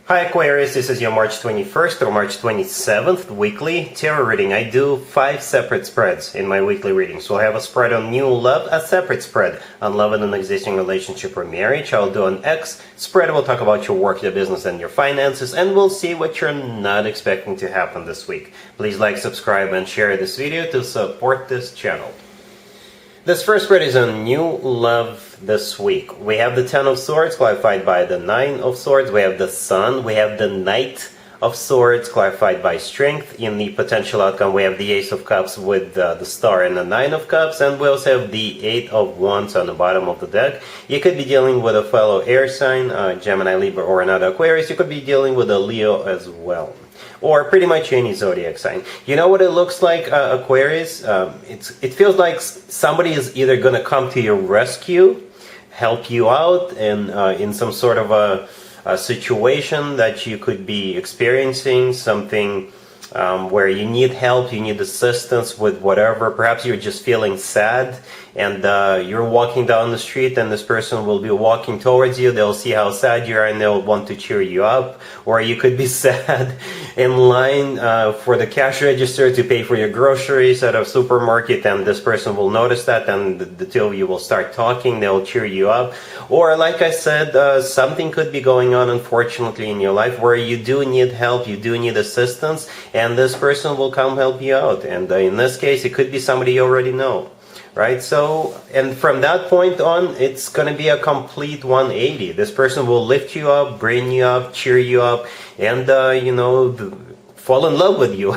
Hi Aquarius, this is your March 21st through March 27th weekly tarot reading. I do 5 separate spreads in my weekly readings. So I have a spread on new love, a separate spread on love in an existing relationship or marriage. I'll do an X spread. We'll talk about your work, your business, and your finances, and we'll see what you're not expecting to happen this week. Please like, subscribe, and share this video to support this channel. This first spread is on new love this week. We have the Ten of Swords clarified by the Nine of Swords. We have the Sun. We have the Knight of Swords clarified by Strength. In the potential outcome, we have the Ace of Cups with the Star and the Nine of Cups. And we also have the Eight of Wands on the bottom of the deck. You could be dealing with a fellow air sign, Gemini, Libra, or another Aquarius. You could be dealing with a Leo as well, or pretty much any zodiac sign. You know what it looks like, Aquarius? It feels like somebody is either going to come to your rescue, help you out in some sort of a situation that you could be experiencing, something where you need help, you need assistance with whatever. Perhaps you're just feeling sad and you're walking down the street and this person will be walking towards you. They'll see how sad you are and they'll want to cheer you up. Or you could be sad in line for the cash register to pay for your groceries at a supermarket, and this person will notice that and the two of you will start talking. They'll cheer you up. Or like I said, something could be going on, unfortunately, in your life where you do need help, you do need assistance, and this person will come help you out. And in this case, it could be somebody you already know. Right? So, and from that point on, it's going to be a complete 180. This person will lift you up, bring you up, cheer you up, and, fall in love with you.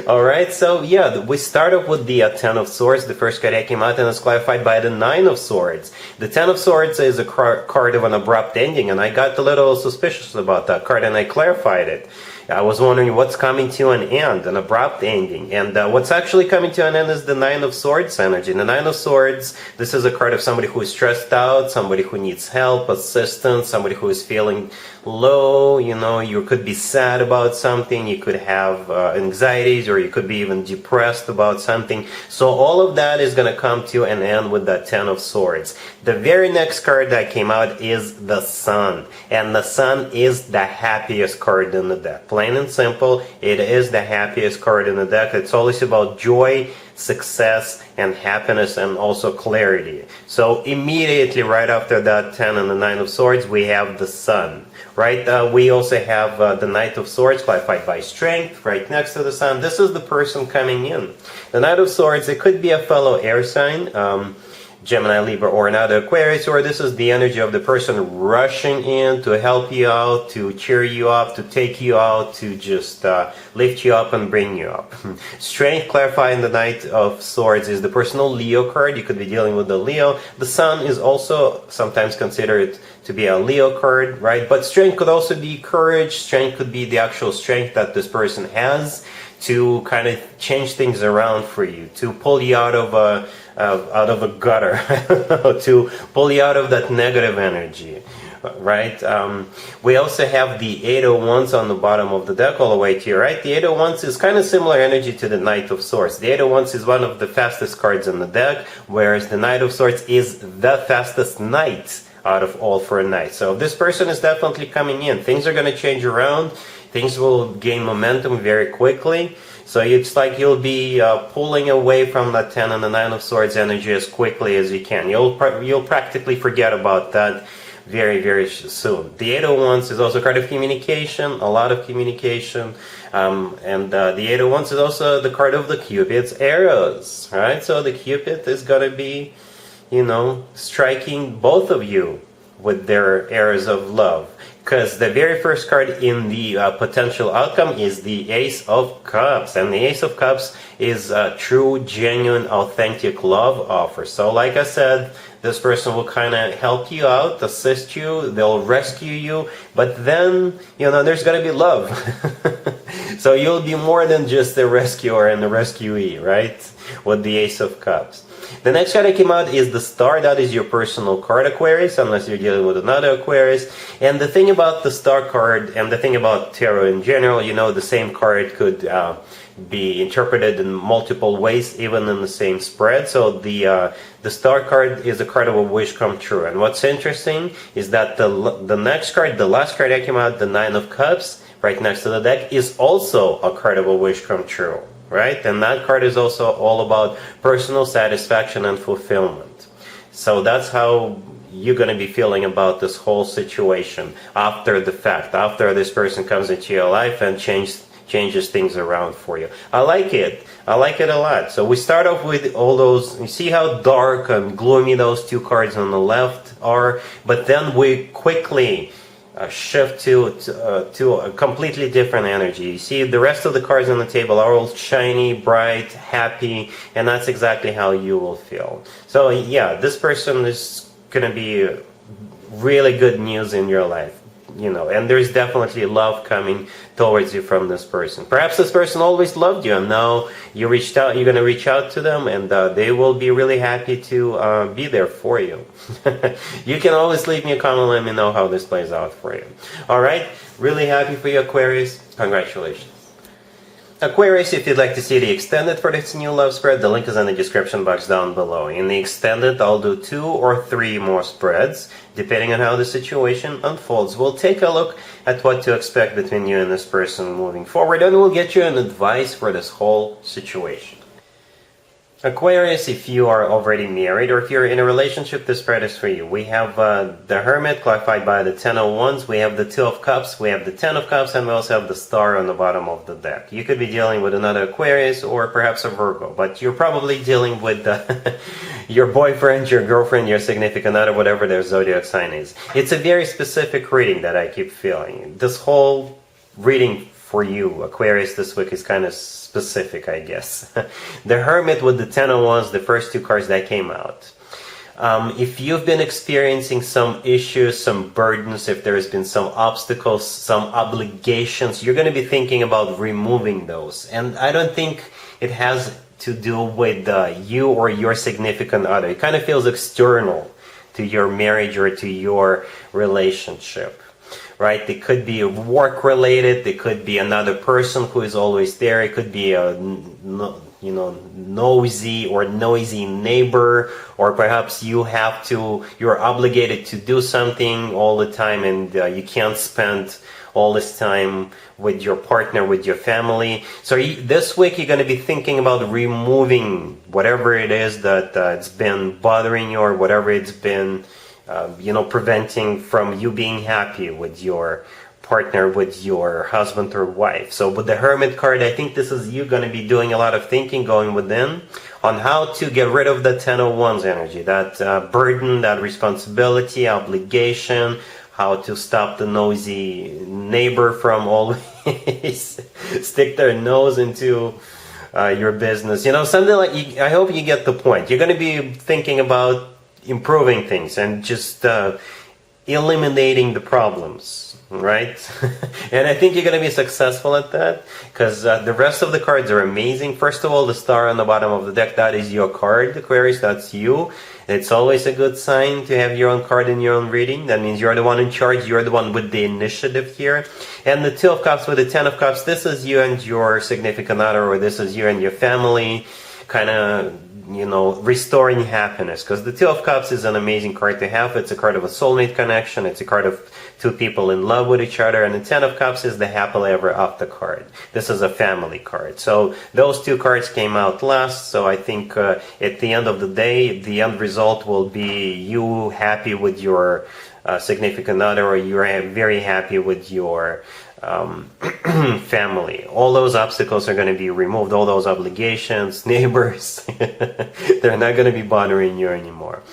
Alright, so yeah, we start off with the Ten of Swords. The first card that came out and is clarified by the Nine of Swords. The Ten of Swords is a card of an abrupt ending, and I got a little suspicious about that card and I clarified it. I was wondering what's coming to an end, an abrupt ending. And what's actually coming to an end is the Nine of Swords energy. The Nine of Swords, this is a card of somebody who is stressed out, somebody who needs help, assistance, somebody who is feeling low. You could be sad about something, you could have anxieties, or you could be even depressed about something. So all of that is going to come to an end with that Ten of Swords. The very next card that came out is the Sun. And the Sun is the happiest card in the deck. Plain and simple, it is the happiest card in the deck. It's always about joy, success, and happiness, and also clarity. So immediately right after that 10 and the 9 of Swords, we have the Sun. Right? We also have the Knight of Swords clarified by Strength right next to the Sun. This is the person coming in. The Knight of Swords, it could be a fellow air sign, Gemini, Libra, or another Aquarius, or this is the energy of the person rushing in to help you out, to cheer you up, to take you out, to just lift you up and bring you up. Strength clarifying the Knight of Swords is the personal Leo card. You could be dealing with the Leo. The Sun is also sometimes considered to be a Leo card, right? But Strength could also be courage. Strength could be the actual strength that this person has to kind of change things around for you, to pull you out of a gutter, to pull you out of that negative energy, right? We also have the Eight of Wands on the bottom of the deck all the way to your right. The Eight of Wands is kind of similar energy to the Knight of Swords. The Eight of Wands is one of the fastest cards in the deck, whereas the Knight of Swords is the fastest knight out of all for a night. So this person is definitely coming in. Things are going to change around. Things will gain momentum very quickly. So it's like you'll be pulling away from that 10 and the 9 of Swords energy as quickly as you can. You'll practically forget about that very, very soon. The Eight of Wands is also a card of communication, a lot of communication. The Eight of Wands is also the card of the Cupid's arrows. Right? So the Cupid is going to be, striking both of you with their arrows of love. Because the very first card in the potential outcome is the Ace of Cups. And the Ace of Cups is a true, genuine, authentic love offer. So like I said, this person will kind of help you out, assist you, they'll rescue you. But then, there's going to be love. So you'll be more than just the rescuer and the rescuee, right? With the Ace of Cups. The next card that came out is the Star. That is your personal card, Aquarius, unless you're dealing with another Aquarius. And the thing about the Star card and the thing about tarot in general, the same card could be interpreted in multiple ways, even in the same spread. So the Star card is a card of a wish come true. And what's interesting is that the next card, the last card that came out, the Nine of Cups, right next to the deck, is also a card of a wish come true, right? And that card is also all about personal satisfaction and fulfillment. So that's how you're going to be feeling about this whole situation after the fact, after this person comes into your life and changes things around for you. I like it a lot. So we start off with all those, you see how dark and gloomy those two cards on the left are, but then we quickly shift to a completely different energy. You see, the rest of the cards on the table are all shiny, bright, happy, and that's exactly how you will feel. So yeah, this person is going to be really good news in your life, and there's definitely love coming towards you from this person. Perhaps this person always loved you, and now you're going to reach out to them, and they will be really happy to be there for you. You can always leave me a comment, let me know how this plays out for you. Alright, really happy for you, Aquarius. Congratulations. Aquarius, if you'd like to see the extended for this new love spread, the link is in the description box down below. In the extended, I'll do 2 or 3 more spreads, depending on how the situation unfolds. We'll take a look at what to expect between you and this person moving forward, and we'll get you an advice for this whole situation. Aquarius, if you are already married or if you're in a relationship, this spread is for you. We have the Hermit clarified by the Ten of Wands, we have the Two of Cups, we have the Ten of Cups, and we also have the Star on the bottom of the deck. You could be dealing with another Aquarius or perhaps a Virgo, but you're probably dealing with your boyfriend, your girlfriend, your significant other, whatever their zodiac sign is. It's a very specific reading that I keep feeling. This whole reading for you, Aquarius, this week is kind of specific, I guess. The Hermit with the Ten of Wands, the first 2 cards that came out. If you've been experiencing some issues, some burdens, if there's been some obstacles, some obligations, you're going to be thinking about removing those. And I don't think it has to do with you or your significant other. It kind of feels external to your marriage or to your relationship. Right? It could be work related, it could be another person who is always there, it could be a nosy or noisy neighbor, or perhaps you're obligated to do something all the time and you can't spend all this time with your partner, with your family. So this week you're going to be thinking about removing whatever it is that it's been bothering you, or whatever it's been preventing from you being happy with your partner, with your husband or wife. So with the Hermit card, I think this is you going to be doing a lot of thinking, going within, on how to get rid of the Ten of Wands energy, that burden, that responsibility, obligation, how to stop the nosy neighbor from always stick their nose into your business. Something like, I hope you get the point. You're going to be thinking about improving things and just eliminating the problems, right? And I think you're going to be successful at that, because the rest of the cards are amazing. First of all, the Star on the bottom of the deck, that is your card, Aquarius, that's you. It's always a good sign to have your own card in your own reading. That means you're the one in charge, you're the one with the initiative here. And the Two of Cups with the Ten of Cups, this is you and your significant other, or this is you and your family, kind of restoring happiness, because the Two of Cups is an amazing card to have. It's a card of a soulmate connection, it's a card of 2 people in love with each other, and the Ten of Cups is the happily ever after card. This is a family card. So those 2 cards came out last, so I think at the end of the day, the end result will be you happy with your significant other, or you're very happy with your family. All those obstacles are going to be removed, all those obligations, neighbors, they're not going to be bothering you anymore.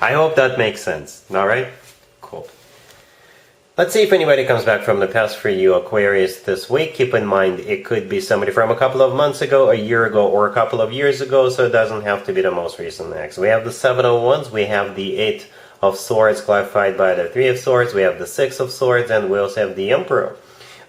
I hope that makes sense. Alright? Cool. Let's see if anybody comes back from the past for you, Aquarius, this week. Keep in mind, it could be somebody from a couple of months ago, a year ago, or a couple of years ago, so it doesn't have to be the most recent ex. We have the Seven of Wands, we have the Eight of Swords clarified by the Three of Swords, we have the Six of Swords, and we also have the Emperor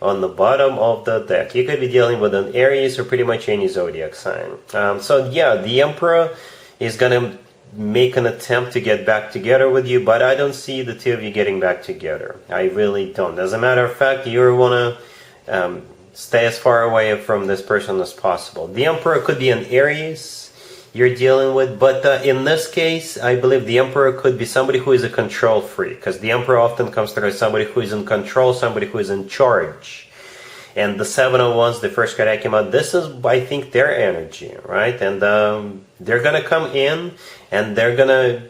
on the bottom of the deck. You could be dealing with an Aries or pretty much any zodiac sign. So yeah, the Emperor is going to make an attempt to get back together with you, but I don't see the two of you getting back together. I really don't. As a matter of fact, you want to Stay as far away from this person as possible. The Emperor could be an Aries you're dealing with, but in this case, I believe the Emperor could be somebody who is a control freak, because the Emperor often comes through as somebody who is in control, somebody who is in charge. And the Seven of Wands, the first card that came out, this is, I think, their energy, right? And they're going to come in and they're going to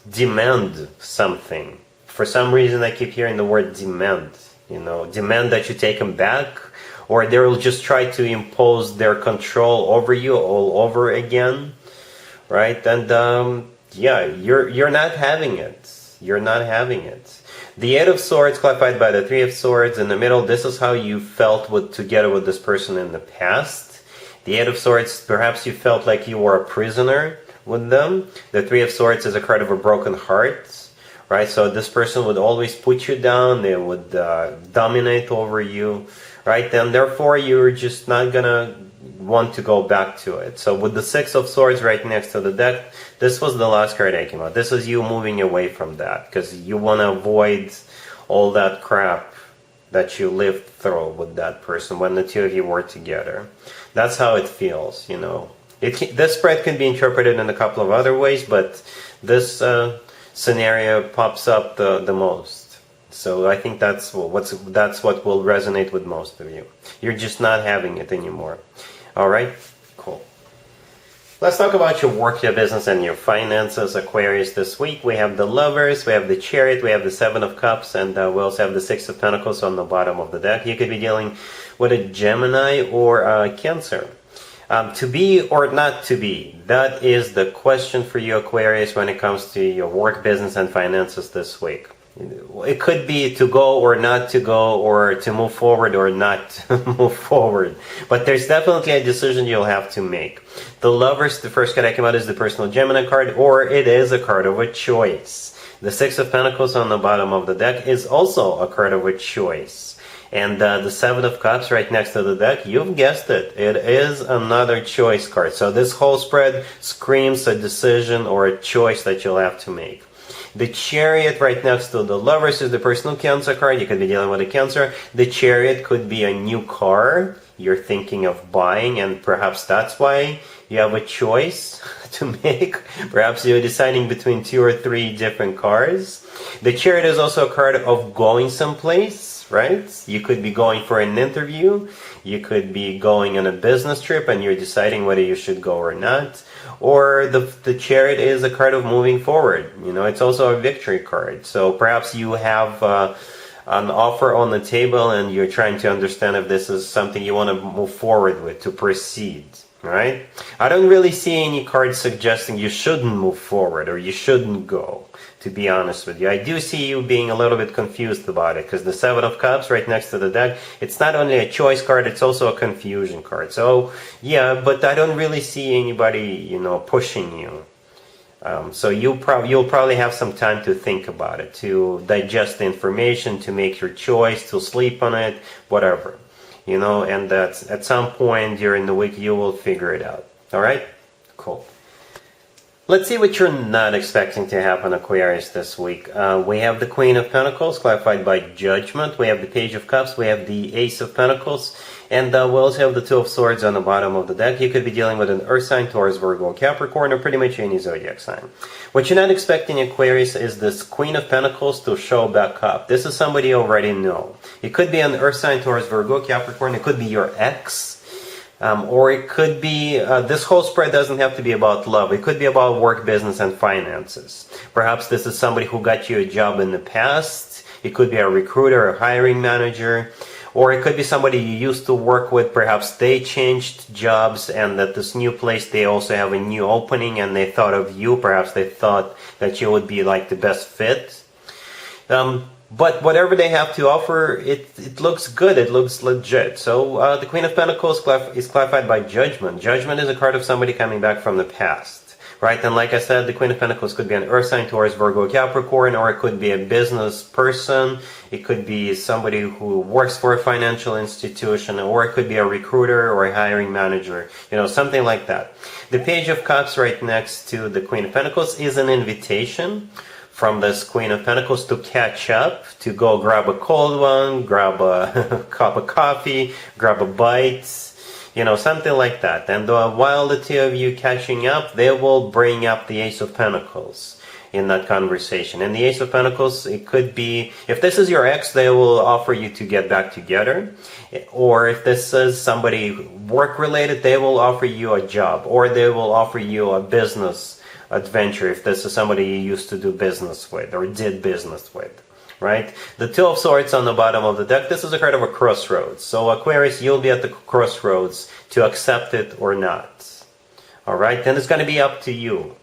demand something. For some reason, I keep hearing the word demand. Demand that you take them back, or they will just try to impose their control over you all over again, right? And yeah, you're not having it. You're not having it. The Eight of Swords clarified by the Three of Swords in the middle. This is how you felt together with this person in the past. The Eight of Swords, perhaps you felt like you were a prisoner with them. The Three of Swords is a card of a broken heart. Right, so this person would always put you down, they would dominate over you, right? And therefore you're just not gonna want to go back to it. So with the Six of Swords right next to the deck, this was the last card that came out. This is you moving away from that, because you want to avoid all that crap that you lived through with that person when the two of you were together. That's how it feels, This spread can be interpreted in a couple of other ways, but this scenario pops up the most. So I think that's what will resonate with most of you. You're just not having it anymore. Alright? Cool. Let's talk about your work, your business, and your finances, Aquarius, this week. We have the Lovers, we have the Chariot, we have the Seven of Cups, and we also have the Six of Pentacles on the bottom of the deck. You could be dealing with a Gemini or a Cancer. To be or not to be, that is the question for you, Aquarius, when it comes to your work, business, and finances this week. It could be to go or not to go, or to move forward or not move forward. But there's definitely a decision you'll have to make. The Lovers, the first card that came out, is the personal Gemini card, or it is a card of a choice. The Six of Pentacles on the bottom of the deck is also a card of a choice. And the Seven of Cups right next to the deck, you've guessed it, it is another choice card. So this whole spread screams a decision or a choice that you'll have to make. The Chariot right next to the Lovers is the personal Cancer card. You could be dealing with a Cancer. The Chariot could be a new car you're thinking of buying, and perhaps that's why you have a choice to make. Perhaps you're deciding between 2 or 3 different cars. The Chariot is also a card of going someplace, right? You could be going for an interview. You could be going on a business trip and you're deciding whether you should go or not. Or the Chariot is a card of moving forward. It's also a victory card. So perhaps you have an offer on the table and you're trying to understand if this is something you want to move forward with, to proceed. Right? I don't really see any cards suggesting you shouldn't move forward or you shouldn't go, to be honest with you. I do see you being a little bit confused about it, because the Seven of Cups right next to the deck, it's not only a choice card, it's also a confusion card. So, yeah, but I don't really see anybody, pushing you. So you'll probably have some time to think about it, to digest the information, to make your choice, to sleep on it, whatever. And that at some point during the week you will figure it out. Alright? Cool. Let's see what you're not expecting to happen, Aquarius, this week. We have the Queen of Pentacles, clarified by Judgment. We have the Page of Cups. We have the Ace of Pentacles. And we also have the Two of Swords on the bottom of the deck. You could be dealing with an Earth sign, Taurus, Virgo, Capricorn, or pretty much any zodiac sign. What you're not expecting, Aquarius, is this Queen of Pentacles to show back up. This is somebody you already know. It could be an Earth sign, Taurus, Virgo, Capricorn. It could be your ex. Or it could be, this whole spread doesn't have to be about love. It could be about work, business, and finances. Perhaps this is somebody who got you a job in the past. It could be a recruiter, a hiring manager. Or it could be somebody you used to work with. Perhaps they changed jobs, and at this new place they also have a new opening and they thought of you. Perhaps they thought that you would be like the best fit. But whatever they have to offer, it looks good, it looks legit. So the Queen of Pentacles is clarified by Judgment. Judgment is a card of somebody coming back from the past, right? And like I said, the Queen of Pentacles could be an Earth sign, Taurus, Virgo, Capricorn, or it could be a business person. It could be somebody who works for a financial institution, or it could be a recruiter or a hiring manager, something like that. The Page of Cups right next to the Queen of Pentacles is an invitation from this Queen of Pentacles to catch up, to go grab a cold one, grab a cup of coffee, grab a bite, something like that. And while the two of you catching up, they will bring up the Ace of Pentacles in that conversation. And the Ace of Pentacles, it could be, if this is your ex, they will offer you to get back together. Or if this is somebody work-related, they will offer you a job. Or they will offer you a business adventure if this is somebody you used to do business with or did business with, right? The Two of Swords on the bottom of the deck, this is a card of a crossroads. So Aquarius, you'll be at the crossroads to accept it or not. All right, then it's going to be up to you.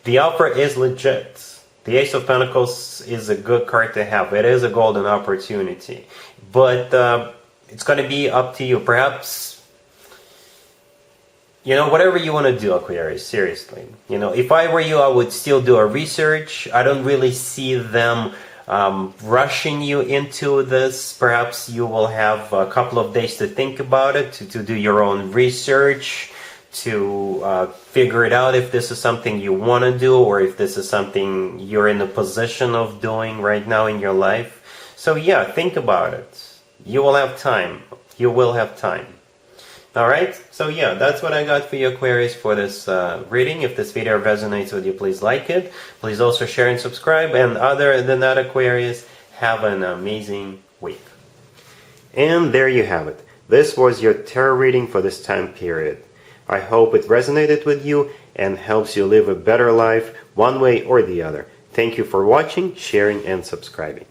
The offer is legit. The Ace of Pentacles is a good card to have. It is a golden opportunity. But it's going to be up to you. Perhaps, whatever you want to do, Aquarius, seriously. If I were you, I would still do a research. I don't really see them rushing you into this. Perhaps you will have a couple of days to think about it, to do your own research, to figure it out if this is something you want to do or if this is something you're in a position of doing right now in your life. So yeah, think about it. You will have time. You will have time. Alright, so yeah, that's what I got for you, Aquarius, for this reading. If this video resonates with you, please like it. Please also share and subscribe. And other than that, Aquarius, have an amazing week. And there you have it. This was your tarot reading for this time period. I hope it resonated with you and helps you live a better life one way or the other. Thank you for watching, sharing, and subscribing.